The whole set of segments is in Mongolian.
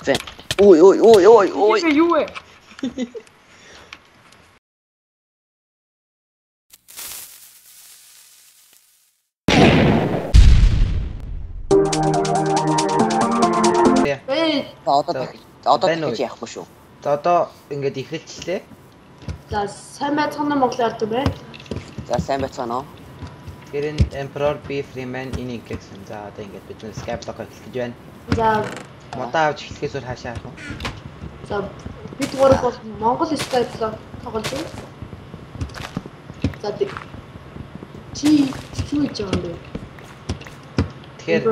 Vem. Ui. Юу вэ? Одоо тэгж яахгүй шүү. За одоо ингээд эхэлчихлээ. За сайн байцгаана Монгол ард байна. За сайн байцгаана уу? Тэгэхээр Emperor B Freeman энийг гэсэн. За одоо ингээд бид нэ Skype лог эхлэх гэж байна. За Модаа авч эхлэхээс өөр хаашаа харах вэ? за бид гурав бол Монгол Skype лог тоглож байна. За чи юу хийж байгаа юм бэ? Тэгэхээр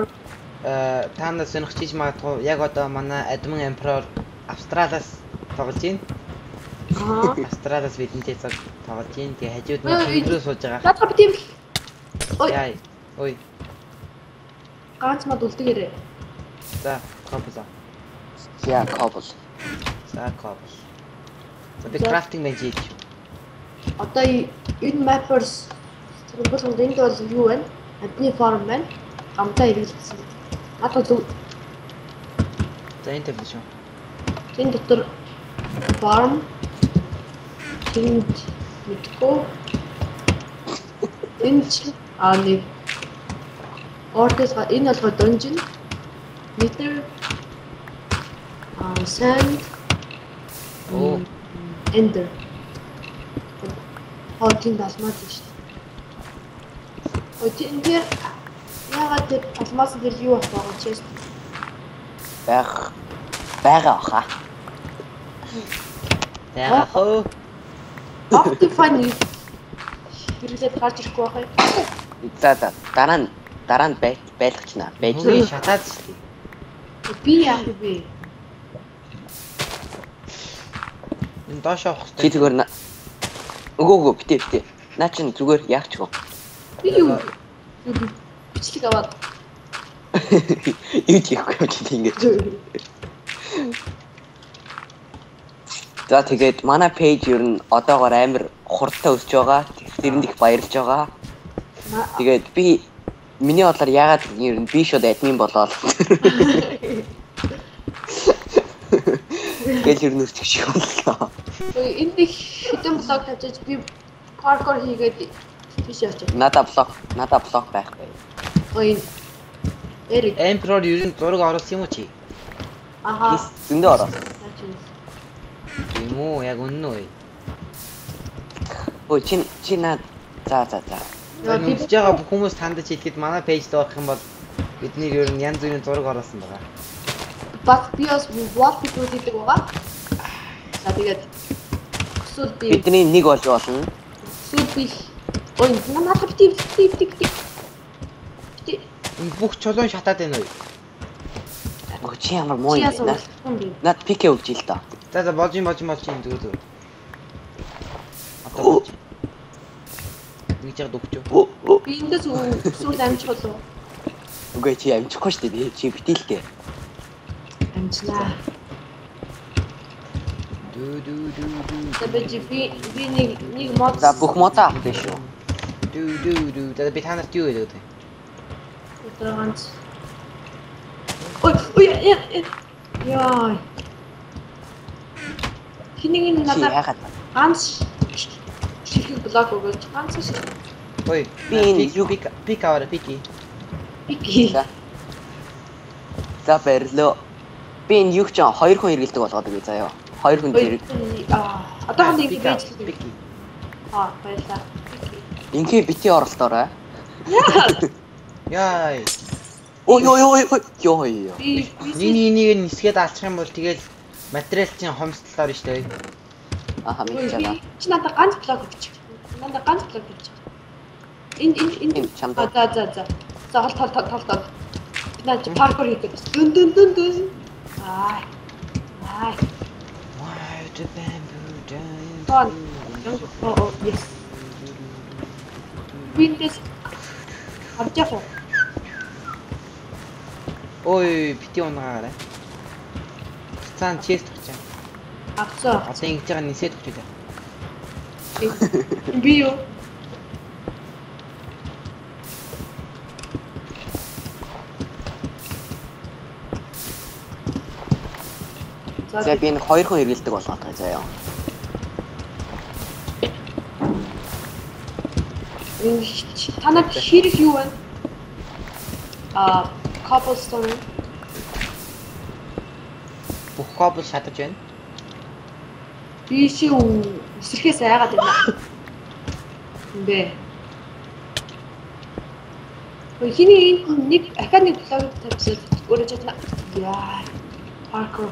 та нар сонирхчих магадгүй яг одоо манай админ Emperor Австралиас тоглож байна. Австралиас бидэнтэй цаг тоглож байна. Тэгээ хажууд нь өдрөө сууж байгаа. За би тийм. Ой. Яй. Ой. Ганц мод үлдгээрээ. За, копл. Яа, копл. За, копл. За би крафтинг байж ийж. Одоо энэ mappers болгонд энд бол юу вэ? Адны форм байна. Гамтаа хэрэглэсэн. Одоо зөв. За энэ тавьж шүү. Энэ дотор farm тэнд мэдгүй. Энэ нэг ордос энэ болгоо dungeon meter sand ender тийм далмаад шүү. Ой тийм яагаад тэр алмаас дээр юу ах байгаа чест байгаа хаа. Яа хөө. Optifine хэрэглээд гарч ирэхгүй байх юм. За дараа нь байлгачна. Байж Би шатаад шүү. Би яах вэ? Энэ доош авах чи зүгээр өгөө битээ. Наа чин зүгээр яахчгүй. Би юу? Бичлэг аваад. Юу хийхгүй чи ингэж. За тэгээд манай пэйж ер нь одоогоор амар хурдтай өсөж байгаа. Тэрэнд их баярлж байгаа. Тэгээд би миний бодлоор яагаад ер нь би шууд админ болоод. Гэл ер нь өрчих шиг боллоо. Энд их хэдэн блог тавьж би паркур хийгээд тийш явчих. Надаа блог байхгүй. Ой. Эрик. Emperor ер нь зураг оруулсан юм уу чи? Аха. Зөндөө ороо. Тийм үү, яг үнэн үү? Ой чи наа за. Мэдж байгаа бүх хүмүүс тандаж хэлэхэд манай пэйжд орох юм бол бидний ер нь янз бүрийн зураг оруулсан байгаа. Бас би бас what people гэдэг байгаа. За тэгээд эсвэл би бидний нэг болж болно. эсвэл би ой надад тийм. Энэ бүх чулуун шатаад байна уу? Өө чи ямар муу юм бэ? Наад пикэ өгч ил та. За болж юм зүгээр. Одоо нэг жаг өгчөө. Би эндээс эсвэл амжих болов. Үгүй чи амжихгүй шүү дээ. Чи битээлтэй. Амжлаа. Би нэг мод. За бүх модаа авах шүү. За би та нарт юу хэлээд вэ? Ганц. Ой яа. Хинийг надад ганц шилхэн блок өгөөч. Ганц шил. Ой би юу пик аваа пики. За баярлоо. Би энэ юг ч 2 хүн хэрэгэлдэг болгоод өгье заяа. 2 хүн зэрэг. Одоо нэг байж пики. Баярлаа. Инхи бити оролтоорой. Яа. Ой. Энийг нисгээд алчих юм бол тэгэл материал чинь хомсдлоор шүү дээ. Аха мэдэж байгаа. Чи надад ганц блок өгч. Энд чамд. За. За тол. Наад паркур хийгээд бас дүн. Аа. Why the bamboo down? Oh, yes. Windows авчих уу? Ой, бити унагаарай. Цаан чест өгч. Авцаа. Одоо ингэж байгаа нисээд өгч үү. Би юу? За би нэг 2 хүн хэрэгэлдэг болгоод байгаа заяа. Танад хэрэг юу вэ? Cobblestone. Бүх cobble шатаж байна. Би чи өсрөхээс айгаад байна. Бэ. Хиний нэг ахаа нэг блог тавьсан. Өөрөө ч яа. Parkour.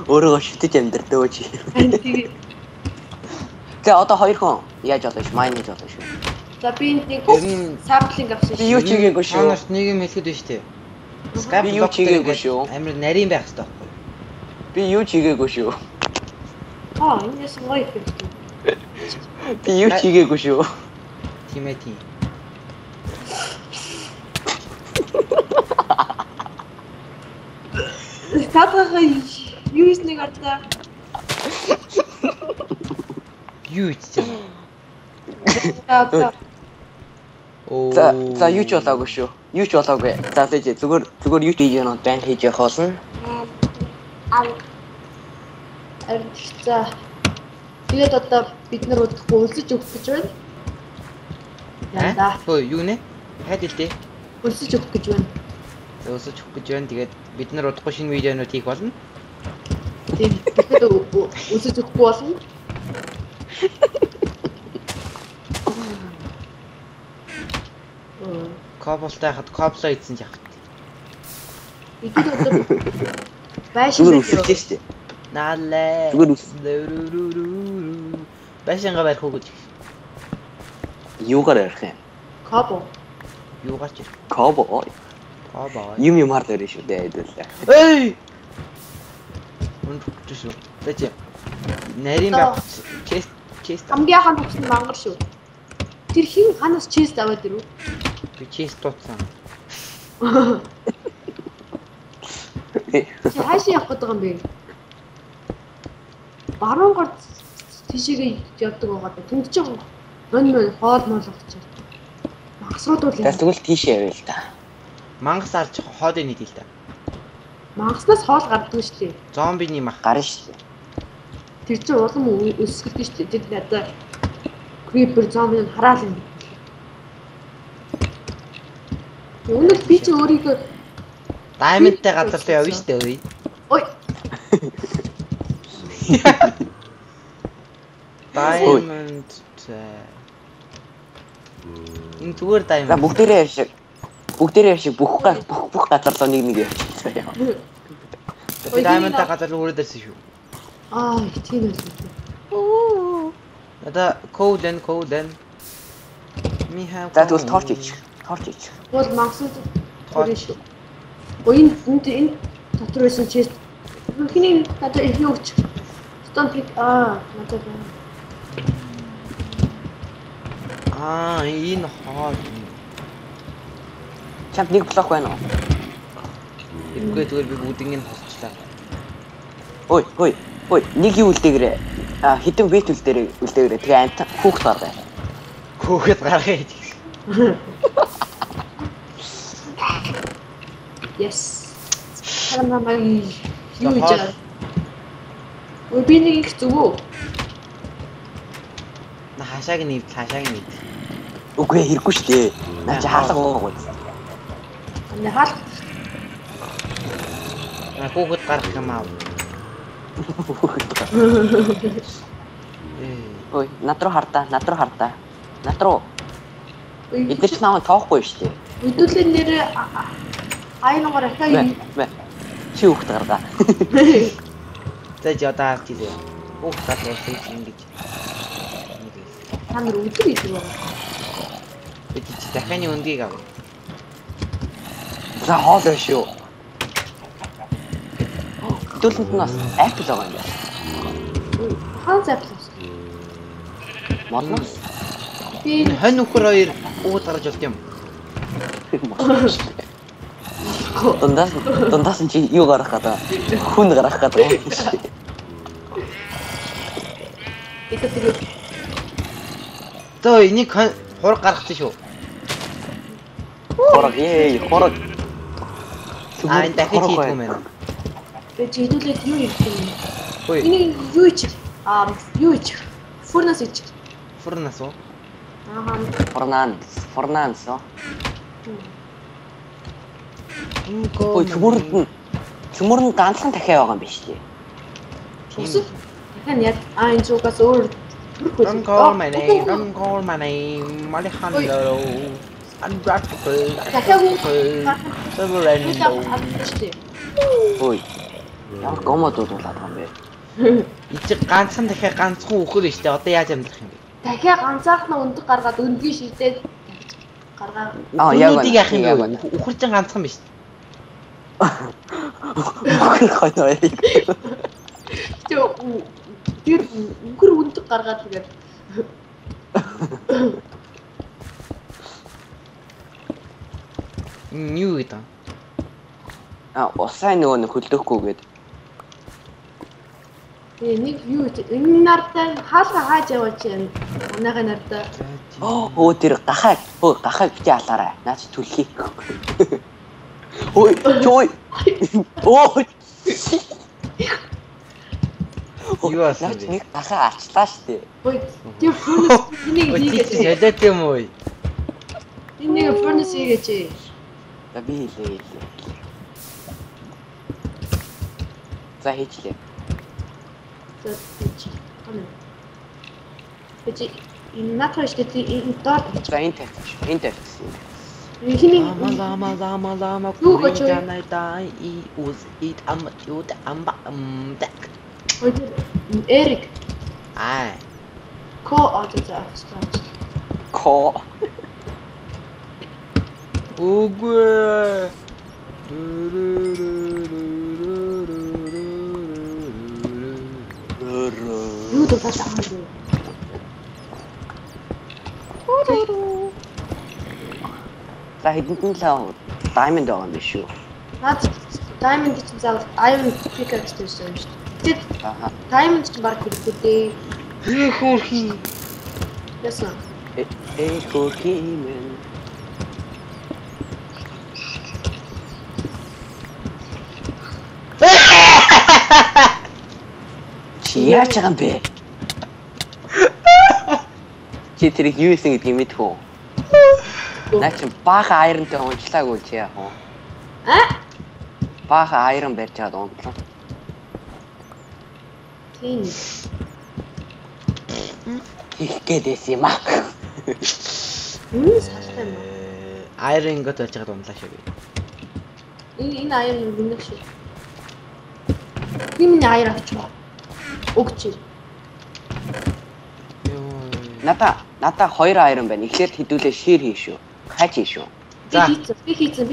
Өөрөө шүтэж амьдртөө чи. Тэгээ. Тэгээ одоо 2 хүн яаж болоо ш? Майн хийж болоо ш. За би нэг саблинг авсан Би юу ч хийгээгүй шүү. Ханаас нэг юм хэлэхэд байна штэ. Би юу ч хийгээгүй шүү. Амар нарийн байх хэрэгтэй байхгүй. Би юу ч хийгээгүй шүү. Энэ сонгой хэрэгтэй. Би юу ч хийгээгүй шүү. Тийм ээ тийм. Татгаа юу хийснийг ардаа. Юу хийчихэ? За юу ч болоогүй шүү. Юу ч болоогүй. За тэгэж зүгээр юу ч хийж яанаа байн хийж явах болно. За. Тэгээд одоо бид нар удахгүй өлсөж өгөх гэж байна. Яа. Хөөе юу нэ? Хайд илтээ. Өлсөж өгөх гэж байна. Өлсөж өгөх гэж байна. Тэгээд бид нар удахгүй шинэ видеонууд хийх болно. Тийм. Тэгэхэд өлсөж өгөхгүй болно. Коблтай хад коблоо ийдсэн жахт. Ихэд одоо байшин Зүгээр үсэж штэ. Наалээ. Зүгээр Байшингаа барих уу гэж. Юугаар ярих юм? Кобо. Юугаар ч. Кобо. Кобо. Юм хардаар шүү дээ хэдүүлээ. Эй! Үнэхээр шүү. Тэжээ. Нарийн байх. Чест. Хамгийн хаан төгсөн мангар шүү. Тэр хин ханаас чест аваад ирв. Би чест тууцсан. Чи хаашаа явах гэдэг юм бэ? Баруун гар тийшээ явдаг байгаа. Тэнд ч нон хоол болгочих. Мангасруудуул яа. Тэгвэл тийшээ явъя л та. Мангас арч хоодын нийт л та. Мангаснаас хоол гардаг шүү дээ. Зомбиний мах. Гарна шүү дээ. Тэр чинь улам өсгөлтэй шүү дээ. Тэр надад creeper зомбиг хараал юм. Өнөг би чи өөрийгөө Diamond-тай газар та явна шүү дээ. Ой. Diamond. Энэ зүгээр За diamond. бүгдээрээ шиг бүх газар руу нэг явчихсан. Diamond-тай газар руу өрөөд ирсэн шүү. Тийм үү. Одоо Coden. Миха. За тэгвэл торч ич. Бол мангасууд төрөн шүү. Энэ дотор байсан чест. Хиний надад их өгч. Стомпик надад байна. Энэ хоо. Чамд нэг блок байна уу? Эвгүй зүгээр би бүгдийг нь хосчлаа. Ой, нэг юу үлдээгрээ. Хитэн бит үлдээгрээ. Тэгээ амт хүүхд гаргая. Хүүхэд гаргая гэж. Yes. Харамаа юу яаж. Би нэг их зүгөө. Хашааг нийт. Үгүй хэрэггүй шүү дээ. Наа чи хаалга уугаа. Амны хаал. Хүүхэд гарах юм аа. Ой, над руу хардаа. Над руу. Эдгээр ч намайг тоохгүй шүү дээ. Өдөлөө нэрээ айлгаар ахаа юм. Чи хүүхд гаргаа. Тэ жадаа тийээ. Хүүхд гарах ингэж. Та нар өдөр идэх байгаа. Эд чи дахины өндгийг ав. За хоол биш шүү. Дүүлэнд нь бас апл байгаа юм байна. Хаан заплаас. Модноос. Би Хань нөхөр хоёр ууд гарч болт юм. Дундаас нь чи юу гарах гэдэг? Хүн гарах гэдэг. Тэгээд Тоо энийг хураг гаргацсан шүү. Хорог ээ, хорог. Аа энэ дахиж хийх юм байна. тэгээд хэдүүлээд юу хийх юм? Хөөе. Энийг юу ич? Юу ич? Фурнас ич. Фурнас уу? Форнанс. Ой, цөмөрн ганцхан дахиад байгаа юм биш үү? Үсэг. Дахин яг энэ зугаас өөр Don't call my name, Alejandro. Undraftable. Severendo. Ой. Яг гомодууд болоод байгаа юм бэ. Эцэг ганцхан дахиад ганцхан үхэр штэ. Одоо яаж амьдрах юм бэ? Дахиад ганцаархнаа өндөг гаргаад өндгийн шилдээд гаргаа. Яг яах юм бэ? Үхэр чинь ганцхан биш. Үхэр хойно. Тэр үхэр өндөг гаргаад тэгээд Юу гэдэг? Усаа нөгөө хөлдөөхгүй гээд. нэг юу энэ нартай хаалга хааж яваач юм. Унаага нартай. Тэр гахаа бити алаарай. Наа чи түлхий. Ой, чой. Ой. Юу асан бэ? Нэг гахаа арчлаа штэ. Ой, тэр фурнес энийг хийгээч. Ядаад юм уу? Энийг фурнес хийгээч. За би хийлээ. За хийчлээ. За тийч. Эцэг энэ натаа штэ энэ доор. За энэ тавьчих. Хиний Лама курижанай дай уз ит амчуд амбак. Ой, Эрик. Ко одоо Ко. Үгүй. Юу ч басаа. За хэдэн лав diamond байгаа юм биш үү? Наад diamond чинь заавал iron pickaxe гэсэн юм шүү дээ. Тэгээд diamond чинь баг хэрэгтэй дээ. Хөөрхий. Яасан? Хөөрхий мэн. Чи яаж байгаа юм бэ? Чи тэрийг юу хийсэн гэдгийг мэдэх үү? Наа чи баахан айронтой унчлаагүй чи яах вэ? Баахан айрон барьж чад унтлаа. Тийм. Их гэдээс юм аа. Юу салтай юм. Айрон гот болж байгаа унтлаа шүү. Энэ айрон гинэх шүү. Миний айрон авчгаа. Өгч. Надаа 2 айрон байна. Эхлээд хэдүүлээ шир хий шүү. Хаач хий шүү. За би хийцэн.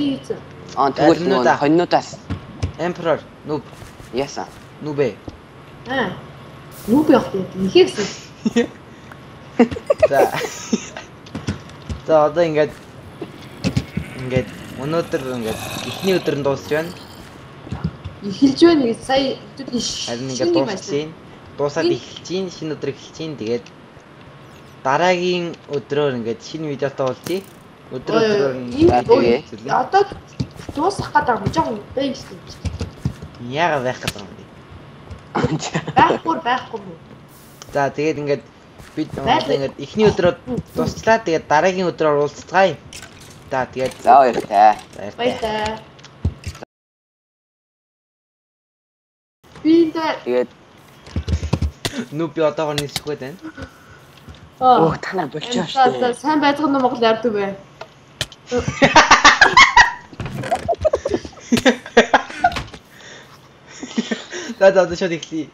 Тэгвэл нөгөө хоньнуудаас Emperor noob. яасан? Нүбэ. Нүб явах тийм ихээсэн. За одоо ингээд өнөөдөр эхний өдөр нь дуусч байна. Эхэлж байна гэж сая харин ингээд дуусчихин. Дуусаад эхэлж чинь шинэ өдөр эхэлж чинь тэгээд дараагийн өдрөөр ингээд шинэ видеотой уулзъя. Өдрөөр одоо дуусах гэдэг юм жоохон бай гэсэн. Яагаад байх гэдэг юм бэ? Байхгүй. За тэгээд ингээд бид ингээд эхний өдрөө дусчлаа. Тэгээд дараагийн өдрөөр уулзцгаая. За тэгээд за баяртай. Баяртай. Би тэгээд нүби одоогоор нисэхгүй байна. Танаа болчихоо шүү дээ. Сайн байцгаана Монгол ярьдаг бай. За шууд эхлэе.